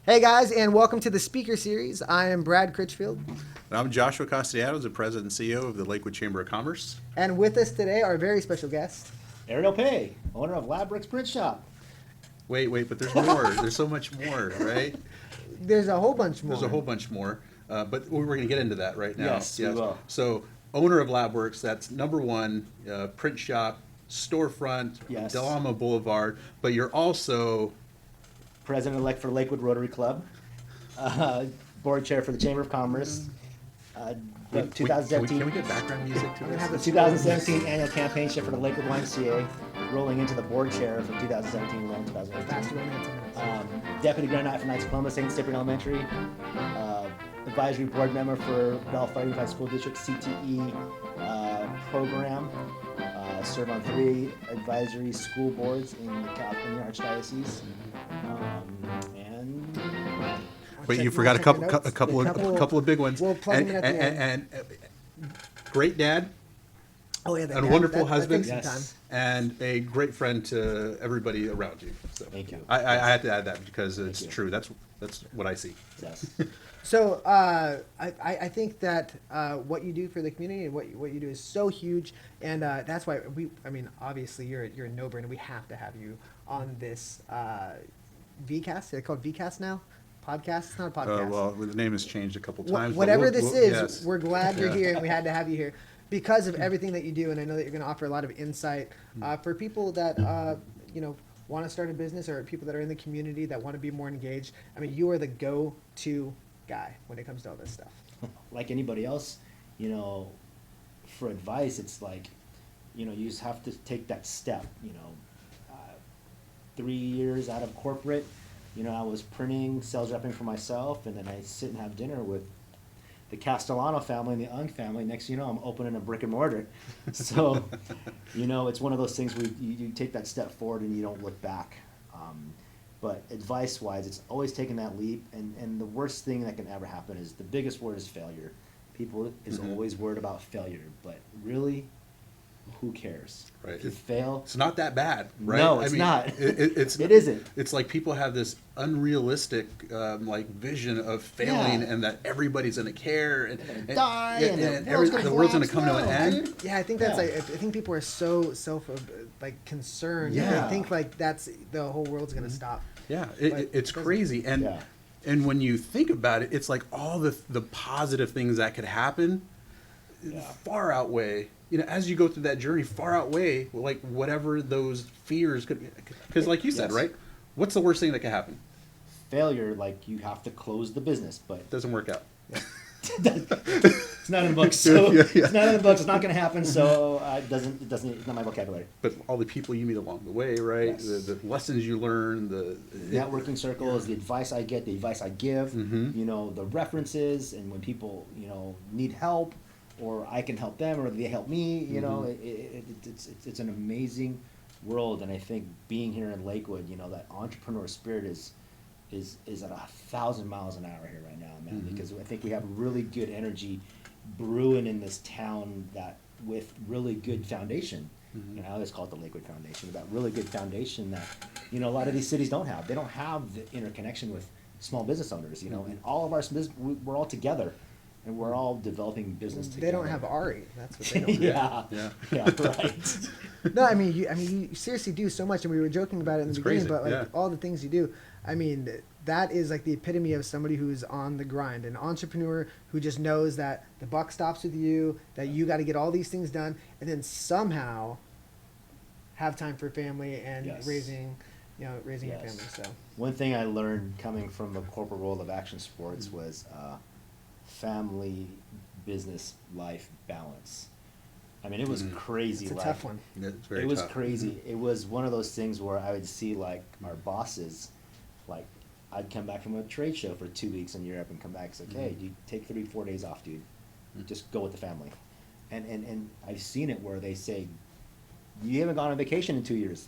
Hey guys, and welcome to the speaker series. I am Brad Critchfield, And I'm Joshua Castellanos, the President and CEO of the Lakewood Chamber of Commerce. and with us today, our very special guest. Ariel Pe, owner of Labwerkz print shop. Wait, but there's more. There's so much more, right? There's a whole bunch more. There's a whole bunch more, but we're going to get into that right now. Yes, we will. So, owner of Labwerkz, that's number one, print shop, storefront, Yes. Del Amo Boulevard, but you're also President-elect for Lakewood Rotary Club. Board chair for the Chamber of Commerce. Wait, 2017, Can we get background music to I'm gonna have this? the 2017 annual campaign chair for the Lakewood YMCA, rolling into the board chair from 2017 and 2018. Fast romance on this. Deputy Grand Knight for Knights of Columbus, St. Cyprian Elementary. Advisory board member for Bellflower Unified School District CTE program. Serve on 3 advisory school boards in the California Archdiocese. And Wait, you Check- forgot a check couple, your notes. a couple of big ones. We'll plug them in at the end. And great dad, Oh yeah, and a wonderful husband. That takes some time. Yes. and a great friend to everybody around you. So Thank you. I had to add that because it's you. true. That's what I see. yes. So I think that what you do for the community and what you do is so huge, and that's why obviously you're a no-brainer. We have to have you on this VCast. Is it called VCast now? Podcast? It's not a podcast. Well, the name has changed a couple times. but Whatever we'll- this we'll- is, yes. we're glad you're Yeah. here, and we had to have you here because of everything that you do. And I know that you're going to offer a lot of insight for people that want to start a business, or people that are in the community that want to be more engaged. I mean, you are the go-to guy when it comes to all this stuff. Like anybody else, for advice, it's like, you just have to take that step. 3 years out of corporate, I was printing, sales repping for myself, and then I sit and have dinner with the Castellano family and the Ung family. Next thing you know, I'm opening a brick and mortar. So, it's one of those things where you take that step forward and you don't look back. But advice-wise, it's always taking that leap, and the worst thing that can ever happen is, the biggest word is failure. People is always worried about failure, but really, who cares? Right. If you fail, It's not that bad, right? No, it's not. It's It isn't. It's like people have this unrealistic vision of failing, Yeah. and that everybody's going to care, and die, yeah, and the and world's gonna the world's going to collapse. come to an No, end. dude. Yeah, I think that's Yeah. I think people are so concerned. Yeah. They think like that's the whole world's gonna stop. Yeah, But it's it doesn't- crazy, and Yeah. and when you think about it, it's like all the positive things that could happen Yeah. far outweigh. As you go through that journey, far outweigh like whatever those fears could. Because, like you said, Yes. right? What's the worst thing that could happen? Failure, like you have to close the business, but It doesn't work out. it's not in the books. So Yeah. it's not in the books. It's not going to happen. So it's not my vocabulary. But all the people you meet along the way, right? Yes. The lessons you learn, the Networking circles, the advice I get, the advice I give, the references, and when people, need help, or I can help them, or they help me, it's an amazing world. And I think being here in Lakewood, that entrepreneur spirit is at 1,000 miles an hour here right now, man, because I think we have really good energy brewing in this town, that with really good foundation. I always call it the Lakewood Foundation, that really good foundation that, a lot of these cities don't have. They don't have the interconnection with small business owners, and all of our business, we're all together, and we're all developing business together. They don't have Ari. That's what they don't have. yeah, right. No, I mean you seriously do so much, and we were joking about it in the It's beginning, crazy, but like yeah. all the things you do. I mean, that is like the epitome of somebody who's on the grind, an entrepreneur who just knows that the buck stops with you, that you got to get all these things done, and then somehow have time for family and Yes. raising your Yes. family. So One thing I learned coming from the corporate world of action sports was family, business, life balance. I mean, it was crazy. it's a like, tough one. It's very It was tough. crazy. It was one of those things where I would see like our bosses, like I'd come back from a trade show for 2 weeks in Europe and come back. It's like, hey, you take 3-4 days off, dude. Just go with the family. And I've seen it where they say, you haven't gone on vacation in 2 years.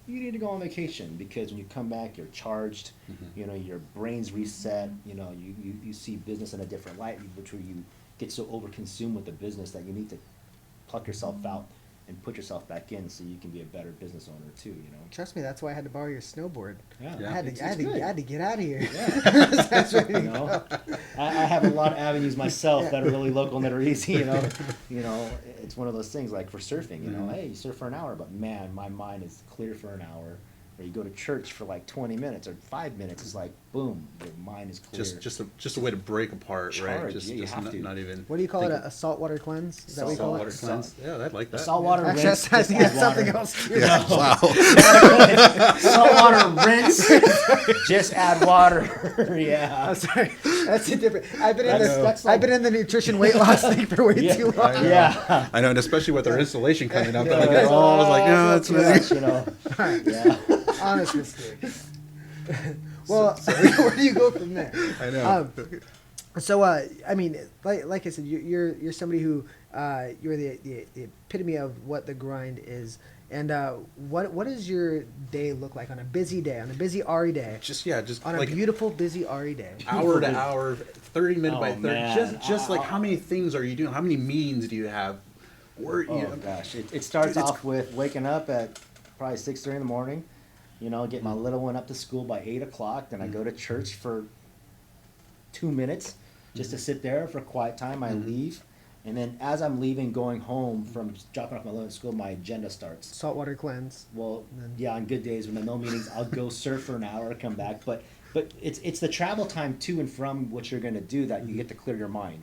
You need to go on vacation, because when you come back, you're charged. Your brain's reset. You see business in a different light, which where you get so overconsumed with the business that you need to pluck yourself out and put yourself back in so you can be a better business owner too, you know. Trust me, that's why I had to borrow your snowboard. Yeah, I had to, it's I had to, good. I had to get out of here. Yeah. That's ready to You know, go. I have a lot of avenues myself Yeah. that are really local and that are easy. You know, it's one of those things like for surfing. You know, hey, you surf for an hour, but man, my mind is clear for an hour. Or you go to church for like 20 minutes or 5 minutes. It's like boom, your mind is clear. Just a way to break apart, right? Charge, Just, yeah, you just have not, to. not even. What do you call it? thinking. A saltwater cleanse? Is that what you call Saltwater it? cleanse. Yeah, I'd like that. Saltwater Actually, rinse. I just think that's add something water. else too. Yeah. No. Wow. Saltwater rinse. Just add water. Yeah. I'm sorry. That's a different. I've been in That's- this. that's I've like- been in the nutrition weight loss thing for way Yeah. too long. I know. Yeah. I know, and especially with their installation coming up, Yeah, like, that's oh, I was like, no, that's that's too much, you know. Yeah. Honest mistake. Well, where do you go from there? I know. So, I mean, like I said, you're somebody who you're the epitome of what the grind is. And what does your day look like on a busy day, on a busy Ari day, just on a like beautiful busy Ari day? hour to hour, 30 minute by Oh, 30. man. Just like how many things are you doing? How many meetings do you have? Where, Oh you know, gosh, it starts It's- off with waking up at probably 6:30 in the morning. You know, get my little one up to school by 8 o'clock. Then I go to church for 2 minutes just to sit there for quiet time. I leave, and then as I'm leaving, going home from dropping off my little at school, my agenda starts. Saltwater cleanse. Well, then- yeah, on good days when there are no meetings, I'll go surf for an hour, come back. But it's the travel time to and from what you're going to do that you get to clear your mind.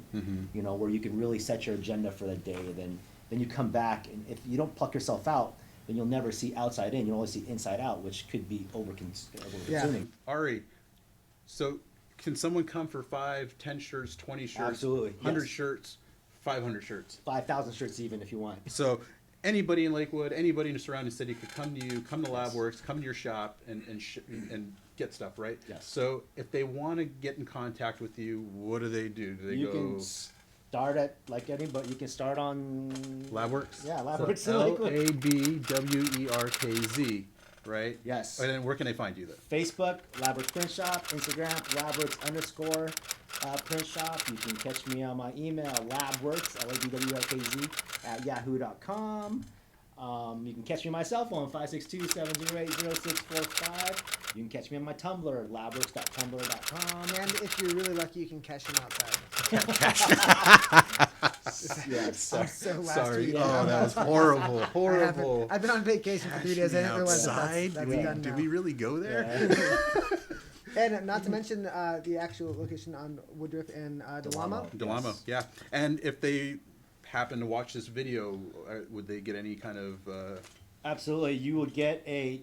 You know, where you can really set your agenda for the day. Then you come back, and if you don't pluck yourself out, then you'll never see outside in. You'll only see inside out, which could be over-consuming. Ari, so can someone come for 5, 10 shirts, 20 shirts, Absolutely, 100 yes. shirts, 500 shirts? 5,000 shirts even if you want. So anybody in Lakewood, anybody in the surrounding city could come to you, come to Labwerkz, come to your shop, and get stuff, right? Yes. So if they want to get in contact with you, what do they do? Do they You go can start at like anybody. You can start on Labwerkz? Yeah, Labwerkz in So Lakewood. LABWERKZ, right? Yes. And then where can they find you then? Facebook, Labwerkz Print Shop, Instagram, Labwerkz_print shop. You can catch me on my email, Labwerkz, LABWERKZ, at yahoo.com. You can catch me on my cell phone, 562-708-0645. You can catch me on my Tumblr, labwerkz.tumblr.com. And if you're really lucky, you can cash them outside. Yes. I'm so last Sorry. week. Oh, that was horrible. Horrible. I've been on vacation for 3 days. I didn't realize that outside? that's Did we- done did now. we really go there? Yeah. And not to mention the actual location on Woodruff and Delamo. Delamo, Yes. yeah. And if they happen to watch this video, would they get any kind of? Absolutely. You will get a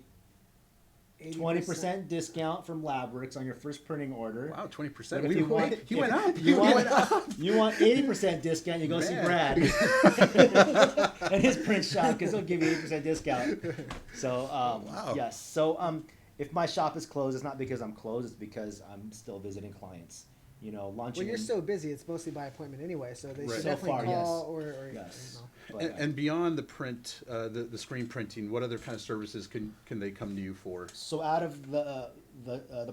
20% discount from Labwerkz on your first printing order. Wow, 20%. But if you want- He went up. You want, you want 80% discount, you go see Man. Brad at his print shop because he'll give you 80% discount. So, Wow. yes. So, if my shop is closed, it's not because I'm closed, it's because I'm still visiting clients. You know, launching. Well, you're in- so busy; it's mostly by appointment anyway. So they Right. should So definitely far, call yes. or Yes. you know. But, And beyond the print, the screen printing, what other kind of services can they come to you for? So out of the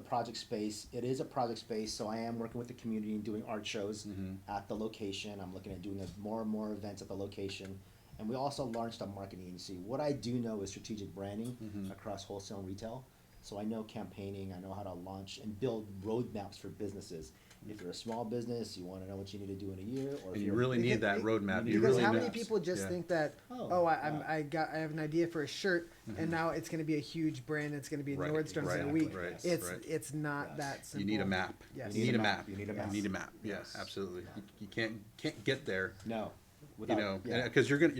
project space, it is a project space. So I am working with the community and doing art shows at the location. I'm looking at doing more and more events at the location, and we also launched a marketing agency. What I do know is strategic branding across wholesale and retail. So I know campaigning. I know how to launch and build roadmaps for businesses. If you're a small business, you want to know what you need to do in a year, or if And you you're really need that roadmap. You Because really how many need- people just yeah. think that Oh, I have an idea for a shirt and now it's going to be a huge brand. It's going to be Right, Nordstrom's right, in a week. right, it's right. it's not Yes. that simple. You need a map. Yes. You need a map. You need a map. You need a map. Yeah, Yes. absolutely. You can't get there. no, You without, know, yeah. because you're gonna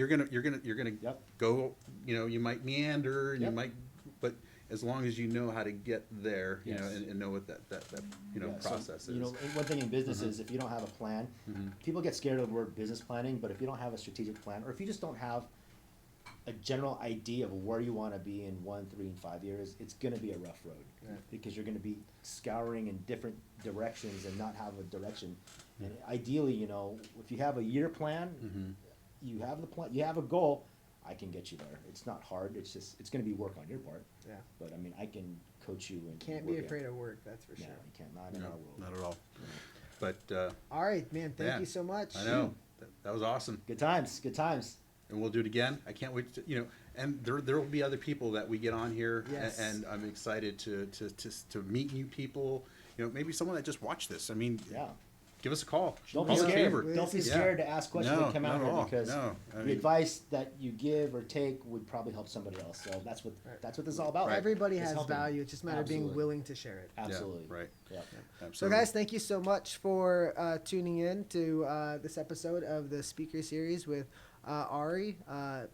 Yep. go. You know, you might meander, and you Yep. might, but as long as you know how to get there, you know, Yes. and know what that Yeah, so, process is. You know, one thing in business is if you don't have a plan, people get scared of the word business planning, but if you don't have a strategic plan, or if you just don't have a general idea of where you want to be in 1, 3, and 5 years, it's going to be a rough road because you're going to be scouring in different directions and not have a direction. And ideally, you know, if you have a year plan, you have the plan, you have a goal. I can get you there. It's not hard. It's just it's going to be work on your part. Yeah. But I mean, I can coach you and Can't work be it. afraid of work. That's for No, sure. you can't. Not in No, our world. not at all. But All right, man. Thank yeah, you so much. I know that was awesome. Good times. Good times. and we'll do it again. I can't wait to, and there will be other people that we get on here, Yes. and I'm excited to meet new people. Maybe someone that just watched this. I mean, Yeah. give us a call. Don't Call be the scared. chamber. Don't be Yeah. scared to ask questions No, and come out not at here all. because No, I the mean- advice that you give or take would probably help somebody else. So that's what this is all about. Everybody It's has helping. value. It's just a matter of being Absolutely. willing to share it. Absolutely. Yeah, right. Yep. So, Absolutely. guys, thank you so much for tuning in to this episode of the speaker series with Ari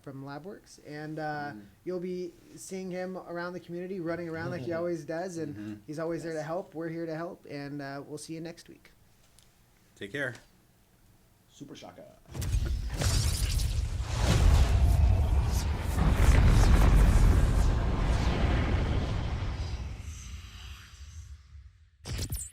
from Labwerkz. And you'll be seeing him around the community, running around like he always does. And he's always there to help. We're here to help. And we'll see you next week. Take care. Super shaka.